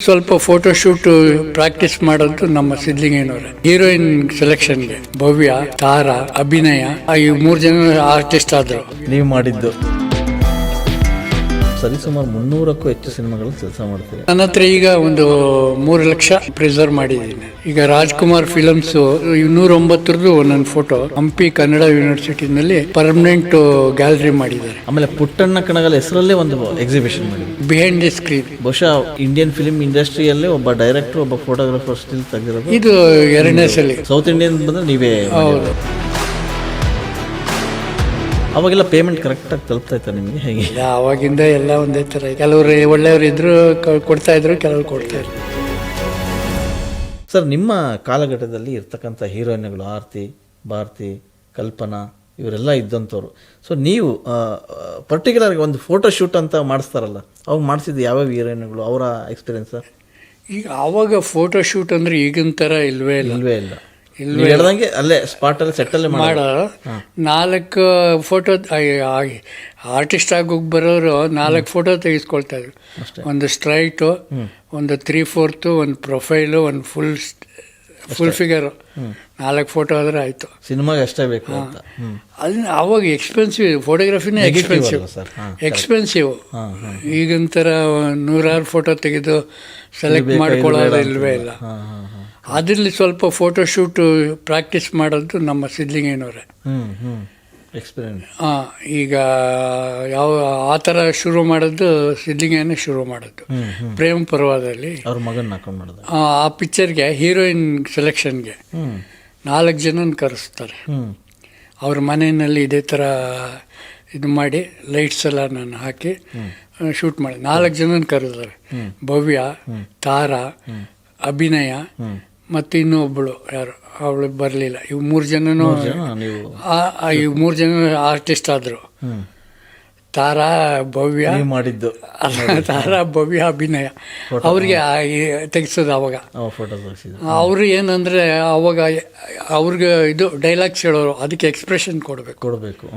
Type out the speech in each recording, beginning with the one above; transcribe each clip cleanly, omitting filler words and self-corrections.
ಸ್ವಲ್ಪ photo shoot practice ಮಾಡೋದು ನಮ್ಮ ಸಿದ್ಲಿಂಗಯ್ಯನವ್ರೆ. ಹೀರೋಯಿನ್ ಸೆಲೆಕ್ಷನ್ಗೆ ಭವ್ಯ, ತಾರಾ, ಅಭಿನಯ ಈ 3 ಜನ ಆರ್ಟಿಸ್ಟ್ ಆದ್ರು. ನೀವು ಮಾಡಿದ್ದು ಸರಿಸುಮಾರು 300ಕ್ಕೂ ಹೆಚ್ಚು ಸಿನಿಮಾಗಳು ಕೆಲಸ ಮಾಡ್ತೀವಿ. ನನ್ನ ಹತ್ರ ಈಗ ಒಂದು 3 ಲಕ್ಷ ಪ್ರಿಸರ್ವ್ ಮಾಡಿದ್ದೀನಿ. ಈಗ ರಾಜ್ಕುಮಾರ್ ಫಿಲಮ್ಸ್ 209 ಒಂದೊಂದು ಫೋಟೋ ಹಂಪಿ ಕನ್ನಡ ಯೂನಿವರ್ಸಿಟಿನಲ್ಲಿ ಪರ್ಮನೆಂಟ್ ಗ್ಯಾಲರಿ ಮಾಡಿದ್ದಾರೆ. ಆಮೇಲೆ ಪುಟ್ಟಣ್ಣ ಕಣಗಲ್ ಹೆಸರಲ್ಲೇ ಒಂದು ಎಕ್ಸಿಬಿಷನ್ ಮಾಡಿ ಬಿಹೈಂಡ್ ದಿ ಸ್ಕ್ರೀನ್. ಬಹುಶಃ ಇಂಡಿಯನ್ ಫಿಲ್ಮ್ ಇಂಡಸ್ಟ್ರಿಯಲ್ಲೇ ಒಬ್ಬ ಡೈರೆಕ್ಟರ್, ಒಬ್ಬ ಫೋಟೋಗ್ರಾಫರ್ ಸ್ಟಿಲ್ ತೆಗೆದಿರೋದು ಇದು 2ನೇ ಸಲ. ಸೌತ್ ಇಂಡಿಯನ್ ಬಂದ್ರೆ ನೀವೇ. ಹೌದು. ಅವಾಗೆಲ್ಲ ಪೇಮೆಂಟ್ ಕರೆಕ್ಟಾಗಿ ತಲುಪ್ತಾ ಇತ್ತು ನಿಮಗೆ ಹೇಗೆ? ಅವಾಗಿಂದ ಎಲ್ಲ ಒಂದೇ ಥರ. ಕೆಲವರು ಒಳ್ಳೆಯವರು ಇದ್ರು ಕೊಡ್ತಾ ಇದ್ರು, ಕೆಲವರು ಕೊಡ್ತಾ ಇದ್ರು. ಸರ್, ನಿಮ್ಮ ಕಾಲಘಟ್ಟದಲ್ಲಿ ಇರ್ತಕ್ಕಂಥ ಹೀರೋಯಿನ್ಗಳು ಆರತಿ, ಭಾರತಿ, ಕಲ್ಪನಾ ಇವರೆಲ್ಲ ಇದ್ದಂಥವ್ರು. ಸೊ ನೀವು ಪರ್ಟಿಕ್ಯುಲರ್ಗೆ ಒಂದು ಫೋಟೋ ಶೂಟ್ ಅಂತ ಮಾಡಿಸ್ತಾರಲ್ಲ, ಅವಾಗ ಮಾಡಿಸಿದ್ದು ಯಾವ್ಯಾವ ಹೀರೋಯಿನ್ಗಳು, ಅವರ ಎಕ್ಸ್ಪೀರಿಯನ್ಸ್ ಸರ್? ಈಗ ಆವಾಗ ಫೋಟೋ ಶೂಟ್ ಅಂದ್ರೆ ಈಗಿನ ಥರ ಇಲ್ವೇ ಇಲ್ಲ. ಹೇಳ್ದಂಗೆ ಅಲ್ಲೇ ಸ್ಪಾಟಲ್ಲಿ ಸೆಟ್ಟಲ್ಲೇ ಮಾಡೋ 4 ಫೋಟೋ ಆರ್ಟಿಸ್ಟ್ ಆಗೋಗಿ ಬರೋರು 4 ಫೋಟೋ ತೆಗೆಸ್ಕೊಳ್ತಾ ಇದ್ರು. ಒಂದು ಸ್ಟ್ರೈಟು, ಒಂದು 3/4, ಒಂದು ಪ್ರೊಫೈಲು, ಒಂದು ಫುಲ್ ಫಿಗರು. 4 ಫೋಟೋ ಆದ್ರೆ ಆಯ್ತು. ಸಿನಿಮಾಗೆ ಅಷ್ಟೇ ಬೇಕು ಅಂತ. ಅದನ್ನ ಅವಾಗ ಎಕ್ಸ್ಪೆನ್ಸಿವ್, ಫೋಟೋಗ್ರಫಿನೇ ಎಕ್ಸ್ಪೆನ್ಸಿವ್. ಈಗಿನ ಥರ 100 ಫೋಟೋ ತೆಗೆದು ಸೆಲೆಕ್ಟ್ ಮಾಡ್ಕೊಳ್ಳೋದು ಇಲ್ವೇ ಇಲ್ಲ. ಅದರಲ್ಲಿ ಸ್ವಲ್ಪ ಫೋಟೋ ಶೂಟ್ ಪ್ರಾಕ್ಟೀಸ್ ಮಾಡೋದು ನಮ್ಮ ಸಿದ್ಲಿಂಗಯ್ಯನವ್ರೆ. ಈಗ ಯಾವ ಆ ಥರ ಶುರು ಮಾಡೋದು ಸಿದ್ಲಿಂಗಯ್ಯನೇ ಶುರು ಮಾಡೋದು. ಪ್ರೇಮ ಪರ್ವದಲ್ಲಿ ಅವ್ರ ಮಗನ ಹಾಕೊಂಡು ಮಾಡೋದು. ಆ ಪಿಕ್ಚರ್ಗೆ ಹೀರೋಯಿನ್ ಸೆಲೆಕ್ಷನ್ಗೆ 4 ಜನನ ಕರೆಸ್ತಾರೆ. ಅವ್ರ ಮನೆಯಲ್ಲಿ ಇದೇ ಥರ ಇದು ಮಾಡಿ ಲೈಟ್ಸ್ ಎಲ್ಲ ನಾನು ಹಾಕಿ ಶೂಟ್ ಮಾಡಿ 4 ಜನನ ಕರೆಸ್ತಾರೆ. ಭವ್ಯ, ತಾರಾ, ಅಭಿನಯ ಮತ್ತು ಇನ್ನೊಬ್ಬಳು ಯಾರು, ಅವಳು ಬರಲಿಲ್ಲ. ಇವು 3 ಜನನೂ ಇವು 3 ಜನ ಆರ್ಟಿಸ್ಟ್ ಆದರು. ತಾರಾ, ಭವ್ಯ ಮಾಡಿದ್ದು. ತಾರಾ, ಭವ್ಯ, ಅಭಿನಯ ಅವ್ರಿಗೆ ತೆಗೆಸೋದು. ಅವಾಗ ಅವರು ಏನಂದರೆ ಅವಾಗ ಅವ್ರಿಗೆ ಇದು ಡೈಲಾಗ್ಸ್ ಹೇಳೋರು, ಅದಕ್ಕೆ ಎಕ್ಸ್ಪ್ರೆಷನ್ ಕೊಡಬೇಕು.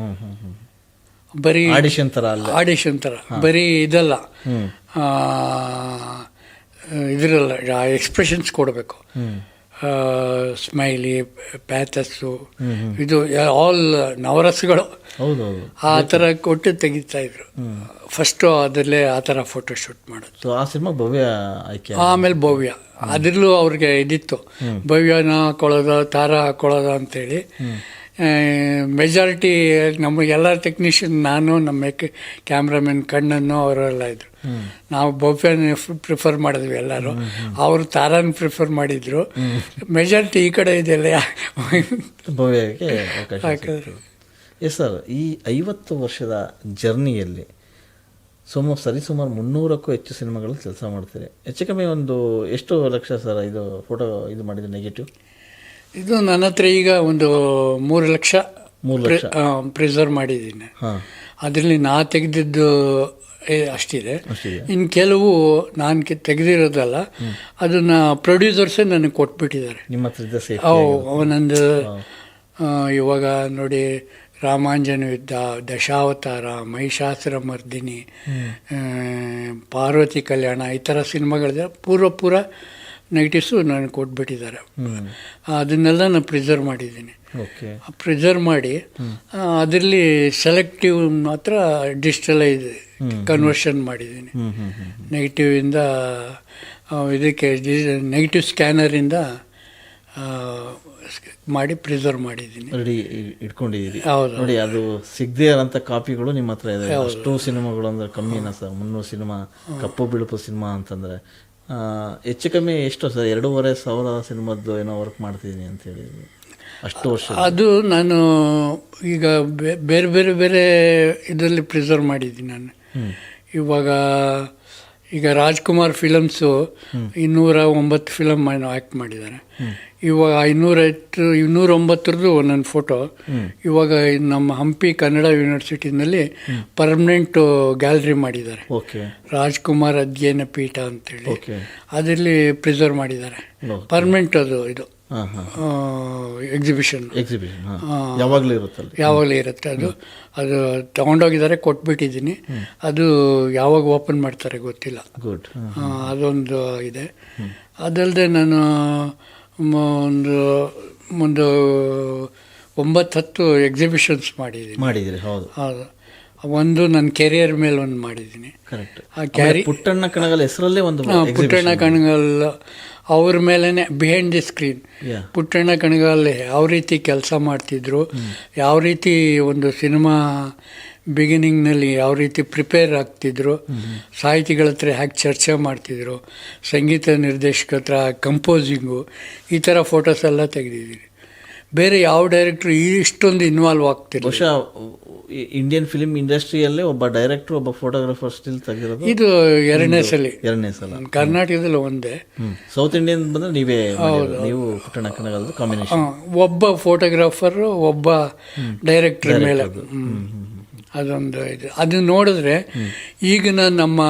ಬರೀ ಆಡಿಷನ್ ಥರ ಬರೀ ಇದಲ್ಲ, ಇದ್ರಲ್ಲ ಎಕ್ಸ್ಪ್ರೆಷನ್ಸ್ ಕೊಡಬೇಕು. ಸ್ಮೈಲಿ, ಪ್ಯಾಥಸ್ಸು, ಇದು ಆಲ್ ನವರಸಗಳು ಆ ಥರ ಕೊಟ್ಟು ತೆಗಿತಾ ಇದ್ರು. ಫಸ್ಟು ಅದರಲ್ಲೇ ಆ ಥರ ಫೋಟೋ ಶೂಟ್ ಮಾಡೋದು. ಆ ಸಿನಿಮಾ ಭವ್ಯ ಆಯ್ಕೆ. ಆಮೇಲೆ ಭವ್ಯ, ಅದರಲ್ಲೂ ಅವ್ರಿಗೆ ಇದಿತ್ತು, ಭವ್ಯನ ಹಾಕೊಳ್ಳೋದು, ತಾರ ಹಾಕೊಳ್ಳೋದು ಅಂತೇಳಿ. ಮೆಜಾರಿಟಿ ನಮಗೆಲ್ಲ ಟೆಕ್ನಿಷಿಯನ್, ನಾನು, ನಮ್ಮ ಕ್ಯಾಮ್ರಾಮನ್ ಕಣ್ಣನ್ನು ಅವರೆಲ್ಲ ಇದ್ರು. ನಾವು ಭವ್ಯನ ಪ್ರಿಫರ್ ಮಾಡಿದ್ವಿ ಎಲ್ಲರೂ. ಅವರು ತಾರಾನ ಪ್ರಿಫರ್ ಮಾಡಿದ್ರು. ಮೆಜಾರಿಟಿ ಈ ಕಡೆ ಇದೆಲ್ಲ ಭವ್ಯಕ್ಕೆ ಅವಕಾಶ. ಎಸ್ ಸರ್, ಈ 50 ವರ್ಷದ ಜರ್ನಿಯಲ್ಲಿ ಸರಿಸುಮಾರು 300ಕ್ಕೂ ಹೆಚ್ಚು ಸಿನಿಮಾಗಳು ಕೆಲಸ ಮಾಡ್ತೀರಿ. ಹೆಚ್ಚು ಕಮ್ಮಿ ಒಂದು ಎಷ್ಟು ಲಕ್ಷ ಸರ್ ಇದು ಫೋಟೋ ಇದು ಮಾಡಿದ್ರೆ ನೆಗೆಟಿವ್? ಇದು ನನ್ನ ಹತ್ರ ಈಗ ಒಂದು 3 ಲಕ್ಷ ಪ್ರಿಸರ್ವ್ ಮಾಡಿದ್ದೀನಿ. ಅದರಲ್ಲಿ ನಾ ತೆಗೆದಿದ್ದು ಅಷ್ಟಿದೆ. ಇನ್ನು ಕೆಲವು ನಾನು ತೆಗೆದಿರೋದಲ್ಲ, ಅದನ್ನು ಪ್ರೊಡ್ಯೂಸರ್ಸೇ ನನಗೆ ಕೊಟ್ಬಿಟ್ಟಿದ್ದಾರೆ. ಒಂದೊಂದು ಇವಾಗ ನೋಡಿ, ರಾಮಾಂಜನ ಯುದ್ಧ, ದಶಾವತಾರ, ಮಹಿಷಾಸುರ ಮರ್ದಿನಿ, ಪಾರ್ವತಿ ಕಲ್ಯಾಣ, ಈ ಥರ ಸಿನಿಮಾಗಳಿದೆ. ಪೂರ ನೆಗೆಟಿವ್ಸು ನನಗೆ ಕೊಟ್ಬಿಟ್ಟಿದ್ದಾರೆ. ಅದನ್ನೆಲ್ಲ ನಾನು ಪ್ರಿಸರ್ವ್ ಮಾಡಿದ್ದೀನಿ. ಪ್ರಿಸರ್ವ್ ಮಾಡಿ ಅದರಲ್ಲಿ ಸೆಲೆಕ್ಟಿವ್ ಮಾತ್ರ ಡಿಜಿಟಲೈಸ್ ಕನ್ವರ್ಷನ್ ಮಾಡಿದ್ದೀನಿ. ನೆಗೆಟಿವಿಂದ ಇದಕ್ಕೆ ನೆಗೆಟಿವ್ ಸ್ಕ್ಯಾನರಿಂದ ಮಾಡಿ ಪ್ರಿಸರ್ವ್ ಮಾಡಿದ್ದೀನಿ. ರೆಡಿ ಇಟ್ಕೊಂಡಿದ್ದೀರಿ. ಹೌದು ನೋಡಿ, ಅದು ಸಿಗದೇ ಇರೋಂಥ ಕಾಪಿಗಳು ನಿಮ್ಮ ಹತ್ರ ಇದೆ. ಅಷ್ಟು ಸಿನಿಮಾಗಳು ಅಂದರೆ ಕಮ್ಮಿನ ಸರ್? 300 ಸಿನಿಮಾ, ಕಪ್ಪು ಬಿಳುಪು ಸಿನಿಮಾ ಅಂತಂದರೆ ಹೆಚ್ಚು ಕಮ್ಮಿ ಎಷ್ಟು ಸರ್? 2,500 ಸಿನಿಮಾದ್ದು ಏನೋ ವರ್ಕ್ ಮಾಡ್ತಿದ್ದೀನಿ ಅಂತೇಳಿ ಅಷ್ಟು ವರ್ಷ. ಅದು ನಾನು ಈಗ ಬೇರೆ ಇದರಲ್ಲಿ ಪ್ರಿಸರ್ವ್ ಮಾಡಿದ್ದೀನಿ ನಾನು. ಈಗ ರಾಜ್ಕುಮಾರ್ ಫಿಲಮ್ಸು 209 ಫಿಲಮ್ ಆ್ಯಕ್ಟ್ ಮಾಡಿದ್ದಾರೆ. ಇವಾಗ 209 ಒಂದೊಂದು ಫೋಟೋ ಇವಾಗ ನಮ್ಮ ಹಂಪಿ ಕನ್ನಡ ಯೂನಿವರ್ಸಿಟಿನಲ್ಲಿ ಪರ್ಮನೆಂಟ್ ಗ್ಯಾಲರಿ ಮಾಡಿದ್ದಾರೆ. ರಾಜ್ಕುಮಾರ್ ಅಧ್ಯಯನ ಪೀಠ ಅಂತೇಳಿ ಅದರಲ್ಲಿ ಪ್ರಿಸರ್ವ್ ಮಾಡಿದ್ದಾರೆ. ಪರ್ಮನೆಂಟ್ ಅದು ಇದು ಹಾಂ ಹಾಂ ಎಕ್ಸಿಬಿಷನ್ ಎಕ್ಸಿಬಿಷನ್ ಯಾವಾಗಲೂ ಇರುತ್ತಲ್ಲ. ಯಾವಾಗಲೂ ಇರುತ್ತೆ. ಅದು ತೊಗೊಂಡೋಗಿದ್ದಾರೆ, ಕೊಟ್ಬಿಟ್ಟಿದ್ದೀನಿ. ಅದು ಯಾವಾಗ ಓಪನ್ ಮಾಡ್ತಾರೆ ಗೊತ್ತಿಲ್ಲ. ಗುಡ್. ಅದೊಂದು ಇದೆ. ಅದಲ್ಲದೆ ನಾನು ಒಂದು 9-10 ಎಕ್ಸಿಬಿಷನ್ಸ್ ಮಾಡಿದ್ದೀರಿ. ಹೌದು. ಒಂದು ನನ್ನ ಕೆರಿಯರ್ ಮೇಲೆ ಒಂದು ಮಾಡಿದ್ದೀನಿ. ಕರೆಕ್ಟ್. ಆ ಪುಟ್ಟಣ್ಣ ಕಣಗಾಲ್ ಹೆಸರಲ್ಲೇ ಒಂದು ಪುಟ್ಟಣ್ಣ ಕಣಗಾಲ್ ಅವ್ರ ಮೇಲೇ behind the screen Puttanna Kanagal ಯಾವ ರೀತಿ ಕೆಲಸ ಮಾಡ್ತಿದ್ರು, ಯಾವ ರೀತಿ ಒಂದು ಸಿನಿಮಾ ಬಿಗಿನಿಂಗ್ನಲ್ಲಿ ಯಾವ ರೀತಿ ಪ್ರಿಪೇರ್ ಆಗ್ತಿದ್ರು, ಸಾಹಿತಿಗಳ ಹತ್ರ ಹೇಗೆ ಚರ್ಚೆ ಮಾಡ್ತಿದ್ರು, ಸಂಗೀತ ನಿರ್ದೇಶಕ ಹತ್ರ ಕಂಪೋಸಿಂಗು, ಈ ಥರ ಫೋಟೋಸ್ ಎಲ್ಲ ತೆಗೆದಿದ್ದೀನಿ. ಬೇರೆ ಯಾವ ಡೈರೆಕ್ಟ್ರು ಇಷ್ಟೊಂದು ಇನ್ವಾಲ್ವ್ ಆಗ್ತಿಲ್ಲ. ಬಹುಶಃ ಇಂಡಿಯನ್ ಫಿಲ್ಮ್ ಇಂಡಸ್ಟ್ರಿಯಲ್ಲೇ ಒಬ್ಬ ಡೈರೆಕ್ಟರ್, ಒಬ್ಬ ಫೋಟೋಗ್ರಾಫರ್ ಸ್ಟಿಲ್ ತೆಗೆದಿರೋದು ಇದು ಎರಡನೇ ಸಲ. ಕರ್ನಾಟಕದಲ್ಲಿ ಒಂದೇ. ಸೌತ್ ಇಂಡಿಯನ್ ಬಂದರೆ ನೀವು ಪುಟ್ಟಣ್ಣ ಕಣಗಾಲದ ಕಾಂಬಿನೇಷನ್. ಒಬ್ಬ ಫೋಟೋಗ್ರಾಫರ್, ಒಬ್ಬ ಡೈರೆಕ್ಟರ್ ಮೇಲೆ ಅದೊಂದು ಇದು. ಅದು ನೋಡಿದ್ರೆ ಈಗಿನ ನಮ್ಮ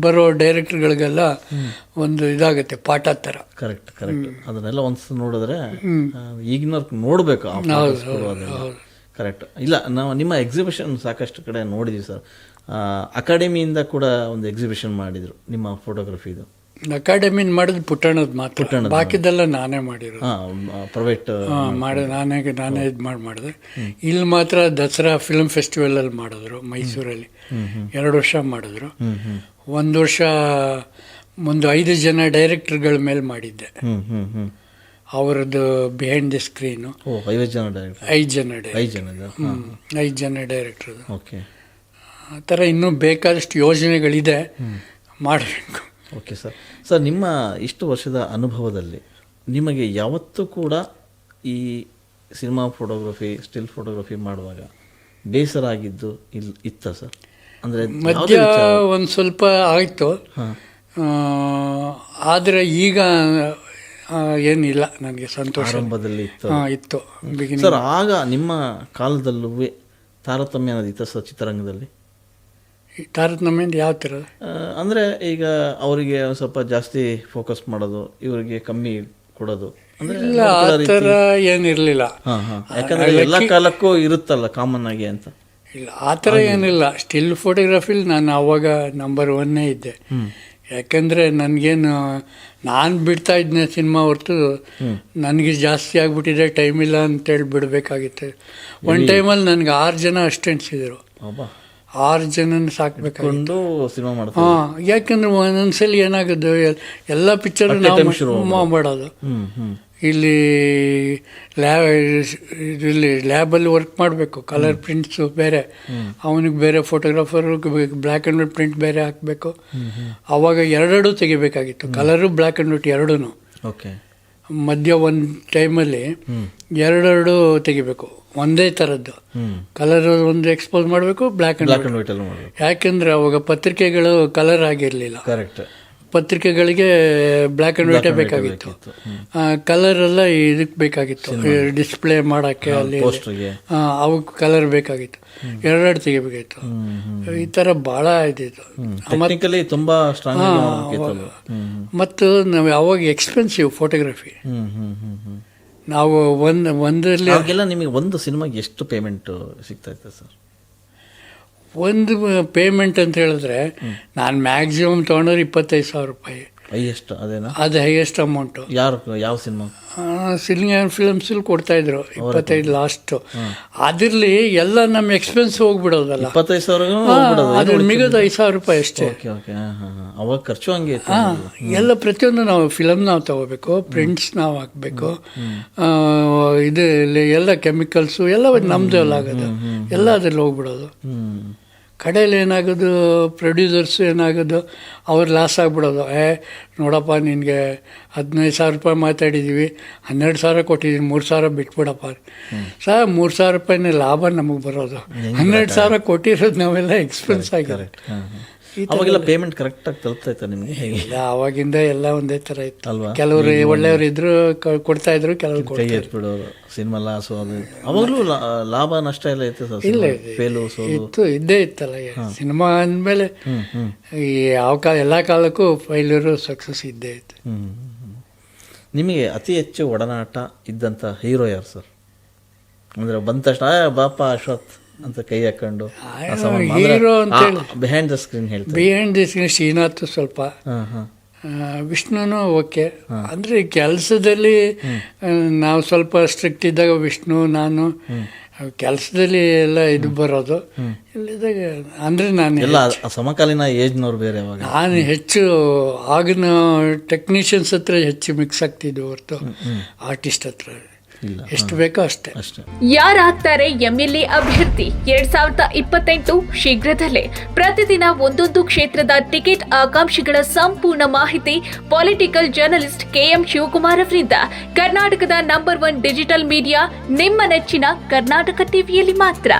ಬರೋ ಡೈರೆಕ್ಟರ್ಗಳಿಗೆಲ್ಲ ಒಂದು ಇದಾಗುತ್ತೆ, ಪಾಠ ಥರ. ಕರೆಕ್ಟ್. ಅದನ್ನೆಲ್ಲ ಒಂದ್ಸಲ ನೋಡಿದ್ರೆ ಈಗಿನವ್ರಿಗೆ ನೋಡಬೇಕು. ಕರೆಕ್ಟ್. ಇಲ್ಲ, ನಾವು ನಿಮ್ಮ ಎಕ್ಸಿಬಿಷನ್ ಸಾಕಷ್ಟು ಕಡೆ ನೋಡಿದ್ದೀವಿ ಸರ್. ಅಕಾಡೆಮಿಯಿಂದ ಕೂಡ ಒಂದು ಎಕ್ಸಿಬಿಷನ್ ಮಾಡಿದರು ನಿಮ್ಮ ಫೋಟೋಗ್ರಫಿದು. ಅಕಾಡೆಮಿನ ಮಾಡಿದ್ದು ಪುಟ್ಟಣ್ಣದ ಮಾತ್ರ, ಬಾಕಿದೆಲ್ಲ ನಾನೇ ಮಾಡಿರೋದು. ಪ್ರೈವೇಟ್ ನಾನೇ ಇದು ಮಾಡಿದೆ. ಇಲ್ಲಿ ಮಾತ್ರ ದಸರಾ ಫಿಲ್ಮ್ ಫೆಸ್ಟಿವಲಲ್ಲಿ ಮಾಡಿದ್ರು ಮೈಸೂರಲ್ಲಿ. 2 ವರ್ಷ ಮಾಡಿದ್ರು. 1 ವರ್ಷ ಒಂದು 5 ಜನ ಡೈರೆಕ್ಟರ್ಗಳ ಮೇಲೆ ಮಾಡಿದ್ದೆ. ಅವರದ್ದು ಬಿಹೈಂಡ್ ದಿ ಸ್ಕ್ರೀನು. 5 ಜನ ಡೈರೆಕ್ಟರ್ದು. ಆ ಥರ ಇನ್ನೂ ಬೇಕಾದಷ್ಟು ಯೋಜನೆಗಳಿದೆ, ಮಾಡಬೇಕು. ಓಕೆ ಸರ್, ನಿಮ್ಮ ಇಷ್ಟು ವರ್ಷದ ಅನುಭವದಲ್ಲಿ ನಿಮಗೆ ಯಾವತ್ತೂ ಕೂಡ ಈ ಸಿನಿಮಾ ಫೋಟೋಗ್ರಫಿ, ಸ್ಟಿಲ್ ಫೋಟೋಗ್ರಫಿ ಮಾಡುವಾಗ ಬೇಸರ ಆಗಿದ್ದು ಇತ್ತ ಸರ್? ಅಂದರೆ ಮಧ್ಯ ಒಂದು ಸ್ವಲ್ಪ ಆಯಿತು, ಆದರೆ ಈಗ ಏನಿಲ್ಲ, ನನಗೆ ಸಂತೋಷ. ಆರಂಭದಲ್ಲಿ ಇತ್ತು ಸರ್. ಆಗ ನಿಮ್ಮ ಕಾಲದಲ್ಲೂ ತಾರತಮ್ಯ ಅನ್ನೋದು ಇತ್ತ ಸರ್ ಚಿತ್ರರಂಗದಲ್ಲಿ? ತಾರತಮ್ಯ ಯಾವ ಥರ ಅಂದರೆ ಈಗ ಅವರಿಗೆ ಸ್ವಲ್ಪ ಜಾಸ್ತಿ ಫೋಕಸ್ ಮಾಡೋದು, ಇವರಿಗೆ ಕಮ್ಮಿ ಕೊಡೋದು, ಇಲ್ಲ ಆ ಥರ ಏನಿರಲಿಲ್ಲ. ಯಾಕಂದರೆ ಎಲ್ಲ ಕಾಲಕ್ಕೂ ಇರುತ್ತಲ್ಲ ಕಾಮನ್ ಆಗಿ ಅಂತ. ಇಲ್ಲ ಆ ಥರ ಏನಿಲ್ಲ. ಸ್ಟಿಲ್ ಫೋಟೋಗ್ರಫಿಲಿ ನಾನು ಆವಾಗ ನಂಬರ್ 1 ಇದ್ದೆ. ಯಾಕೆಂದರೆ ನನಗೇನು, ನಾನು ಬಿಡ್ತಾ ಇದ್ದೆ ಸಿನಿಮಾ ಹೊರತು ನನಗೆ ಜಾಸ್ತಿ ಆಗಿಬಿಟ್ಟಿದೆ, ಟೈಮ್ ಇಲ್ಲ ಅಂತೇಳಿ ಬಿಡಬೇಕಾಗಿತ್ತು. ಒಂದು ಟೈಮಲ್ಲಿ ನನಗೆ 6 ಜನ ಅಸಿಸ್ಟೆಂಟ್ಸ್ ಇದ್ದರು. 6 ಜನನ ಸಾಕಬೇಕಾಗಿತ್ತು ಸಿನಿಮಾ ಮಾಡೋದು. ಯಾಕೆಂದ್ರೆ ಒಂದೊಂದ್ಸಲಿ ಏನಾಗೋದು, ಎಲ್ಲ ಪಿಕ್ಚರ್ ನಾವು ಮಾಡೋದು. ಇಲ್ಲಿ ಲ್ಯಾಬಲ್ಲಿ ವರ್ಕ್ ಮಾಡಬೇಕು, ಕಲರ್ ಪ್ರಿಂಟ್ಸು ಬೇರೆ, ಅವನಿಗೆ ಬೇರೆ ಫೋಟೋಗ್ರಾಫರ್ಗೆ ಬ್ಲ್ಯಾಕ್ ಆ್ಯಂಡ್ ವೈಟ್ ಪ್ರಿಂಟ್ ಬೇರೆ ಹಾಕಬೇಕು. ಆವಾಗ 2 ತೆಗಿಬೇಕಾಗಿತ್ತು, colour black and white 2. Okay. ಮಧ್ಯ ಒಂದು ಟೈಮಲ್ಲಿ 2 ತೆಗಿಬೇಕು, ಒಂದೇ ಥರದ್ದು. ಕಲರ್ ಒಂದು ಎಕ್ಸ್ಪೋಸ್ ಮಾಡಬೇಕು, ಬ್ಲ್ಯಾಕ್ ಆ್ಯಂಡ್ ವೈಟ್. ಯಾಕೆಂದರೆ ಅವಾಗ ಪತ್ರಿಕೆಗಳು ಕಲರ್ ಆಗಿರಲಿಲ್ಲ. ಕರೆಕ್ಟ್. ಪತ್ರಿಕೆಗಳಿಗೆ ಬ್ಲ್ಯಾಕ್ ಆ್ಯಂಡ್ ವೈಟೇ ಬೇಕಾಗಿತ್ತು. ಕಲರೆಲ್ಲ ಇದಕ್ಕೆ ಬೇಕಾಗಿತ್ತು, ಡಿಸ್ಪ್ಲೇ ಮಾಡೋಕ್ಕೆ, ಅಲ್ಲಿ ಅವಕ್ಕೆ ಕಲರ್ ಬೇಕಾಗಿತ್ತು. 2 ತೆಗಿಬೇಕಾಗಿತ್ತು. ಈ ಥರ ಭಾಳ ಇದ್ದಿತ್ತು. ಮತ್ತು ನಾವು ಯಾವಾಗ ಎಕ್ಸ್ಪೆನ್ಸಿವ್ ಫೋಟೋಗ್ರಫಿ. ನಾವು ಒಂದರಲ್ಲಿ ನಿಮಗೆ ಒಂದು ಸಿನಿಮಾಗೆ ಎಷ್ಟು ಪೇಮೆಂಟ್ ಸಿಗ್ತಾ ಇತ್ತು ಸರ್? ಒಂದು ಪೇಮೆಂಟ್ ಅಂತ ಹೇಳಿದ್ರೆ ನಾನು ಮ್ಯಾಕ್ಸಿಮಮ್ ತೊಗೊಂಡ್ರೆ 25,000 ರೂಪಾಯಿ. ಹೈಯೆಸ್ಟ್ ಅದೇನಾ? ಅದು ಹೈಯೆಸ್ಟ್ ಅಮೌಂಟು. ಯಾವ ಸಿನಿಮಾ? ಫಿಲ್ಮ್ಸಲ್ಲಿ ಕೊಡ್ತಾಯಿದ್ರು 25 ಲಾಸ್ಟು. ಅದರಲ್ಲಿ ಎಲ್ಲ ನಮ್ಮ ಎಕ್ಸ್ಪೆನ್ಸ್ ಹೋಗ್ಬಿಡೋದಲ್ಲ, 25,000 ಅದ್ರ ಮಿಗೋದು 5,000 ರೂಪಾಯಿ ಅಷ್ಟೇ. ಅವಾಗ ಖರ್ಚು ಹಂಗೆ. ಎಲ್ಲ ಪ್ರತಿಯೊಂದು ನಾವು ಫಿಲಮ್ ನಾವು ತಗೋಬೇಕು, ಪ್ರಿಂಟ್ಸ್ ನಾವು ಹಾಕಬೇಕು, ಇದು ಎಲ್ಲ ಕೆಮಿಕಲ್ಸು ಎಲ್ಲ ನಮ್ಮದು ಎಲ್ಲ ಆಗೋದು, ಎಲ್ಲ ಅದ್ರಲ್ಲಿ ಹೋಗ್ಬಿಡೋದು. ಕಡೆಯಲ್ಲಿ ಏನಾಗೋದು, ಪ್ರೊಡ್ಯೂಸರ್ಸು ಏನಾಗೋದು, ಅವ್ರು ಲಾಸ್ ಆಗಿಬಿಡೋದು. ನೋಡಪ್ಪ ನಿನಗೆ 15,000 ರೂಪಾಯಿ ಮಾತಾಡಿದ್ದೀವಿ, 12,000 ಕೊಟ್ಟಿದ್ದೀನಿ, 3,000 ಬಿಟ್ಬಿಡಪ್ಪ. 3,000 ರೂಪಾಯಿನೇ ಲಾಭ ನಮಗೆ ಬರೋದು, 12,000 ಕೊಟ್ಟಿರೋದು ನಾವೆಲ್ಲ ಎಕ್ಸ್ಪೆನ್ಸ್ ಆಗಿದೆ. ಅವಾಗೆಲ್ಲ ಪೇಮೆಂಟ್ ಕರೆಕ್ಟಾಗಿ ತಲುಪ್ತಾಯ್ತಾ ನಿಮಗೆ? ಇಲ್ಲ, ಅವಾಗಿಂದ ಎಲ್ಲ ಒಂದೇ ಥರ ಇತ್ತು ಅಲ್ವಾ. ಕೆಲವರು ಒಳ್ಳೆಯವರು ಇದ್ರು ಕೊಡ್ತಾ ಇದ್ರು, ಕೆಲವರು ಕೈ ಎತ್ಬಿಡೋರು. ಸಿನಿಮಾ ಲಾಸು ಅದು ಅವಾಗಲೂ ಲಾಭ ನಷ್ಟ ಎಲ್ಲ ಇತ್ತು ಸರ್? ಇಲ್ಲ, ಇತ್ತು, ಇದ್ದೇ ಇತ್ತಲ್ಲ. ಸಿನಿಮಾ ಅಂದಮೇಲೆ ಈ ಎಲ್ಲ ಕಾಲಕ್ಕೂ ಫೈಲರು ಸಕ್ಸಸ್ ಇದ್ದೇ ಇತ್ತು. ನಿಮಗೆ ಅತಿ ಹೆಚ್ಚು ಒಡನಾಟ ಇದ್ದಂಥ ಹೀರೋ ಯಾರು ಸರ್? ಅಂದರೆ ಬಂದ ತಕ್ಷಣ ಬಾಪ ಅಶ್ವಥ್ ಅಂತ ಕೈ ಹಾಕೊಂಡು ಹೀರೋ ಅಂತೇಳಿ ಬಿಹೈಂಡ್ ದ ಸ್ಕ್ರೀನ್ ಹೇಳ್ತಾರೆ. ಬಿಹೈಂಡ್ ದಿ ಸ್ಕ್ರೀನ್ ಶ್ರೀನಾಥ್ ಸ್ವಲ್ಪ, ಹಾಂ ಹಾಂ ವಿಷ್ಣುನೂ ಓಕೆ. ಅಂದರೆ ಕೆಲಸದಲ್ಲಿ ನಾವು ಸ್ವಲ್ಪ ಸ್ಟ್ರಿಕ್ಟ್ ಇದ್ದಾಗ ವಿಷ್ಣು, ನಾನು ಕೆಲಸದಲ್ಲಿ ಎಲ್ಲ ಇದು ಬರೋದು. ಇಲ್ಲಿದ್ದಾಗ ಅಂದರೆ ಎಲ್ಲ ಸಮಕಾಲೀನ ಏಜ್ನವ್ರು ಬೇರೆ. ಅವಾಗ ನಾನು ಹೆಚ್ಚು ಆಗಿನ ಟೆಕ್ನಿಷಿಯನ್ಸ್ ಹತ್ರ ಹೆಚ್ಚು ಮಿಕ್ಸ್ ಆಗ್ತಿದ್ದೆ ಹೊರತು ಆರ್ಟಿಸ್ಟ್ ಹತ್ರ ಎಷ್ಟು ಬೇಕೋ ಅಷ್ಟೇ. ಯಾರಾಗ್ತಾರೆ ಎಂಎಲ್ಎ ಅಭ್ಯರ್ಥಿ 2028 ಶೀಘ್ರದಲ್ಲೇ. ಪ್ರತಿದಿನ ಒಂದೊಂದು ಕ್ಷೇತ್ರದ ಟಿಕೆಟ್ ಆಕಾಂಕ್ಷಿಗಳ ಸಂಪೂರ್ಣ ಮಾಹಿತಿ ಪೊಲಿಟಿಕಲ್ ಜರ್ನಲಿಸ್ಟ್ KM ಶಿವಕುಮಾರ್ ಅವರಿಂದ. ಕರ್ನಾಟಕದ ನಂಬರ್ 1 ಡಿಜಿಟಲ್ ಮೀಡಿಯಾ ನಿಮ್ಮ ನೆಚ್ಚಿನ ಕರ್ನಾಟಕ ಟಿವಿಯಲ್ಲಿ ಮಾತ್ರ.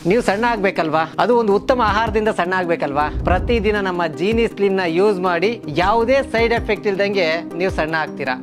ನೀವು ಸಣ್ಣ ಆಗಬೇಕಲ್ವಾ? ಅದು ಒಂದು ಉತ್ತಮ ಆಹಾರದಿಂದ ಸಣ್ಣ ಆಗಬೇಕಲ್ವಾ? ಪ್ರತಿದಿನ ನಮ್ಮ ಜೀನಿ ಸ್ಲಿಮ್ನ ಯೂಸ್ ಮಾಡಿ ಯಾವುದೇ ಸೈಡ್ ಎಫೆಕ್ಟ್ ಇಲ್ದಂಗೆ ನೀವು ಸಣ್ಣ ಆಗ್ತೀರಾ.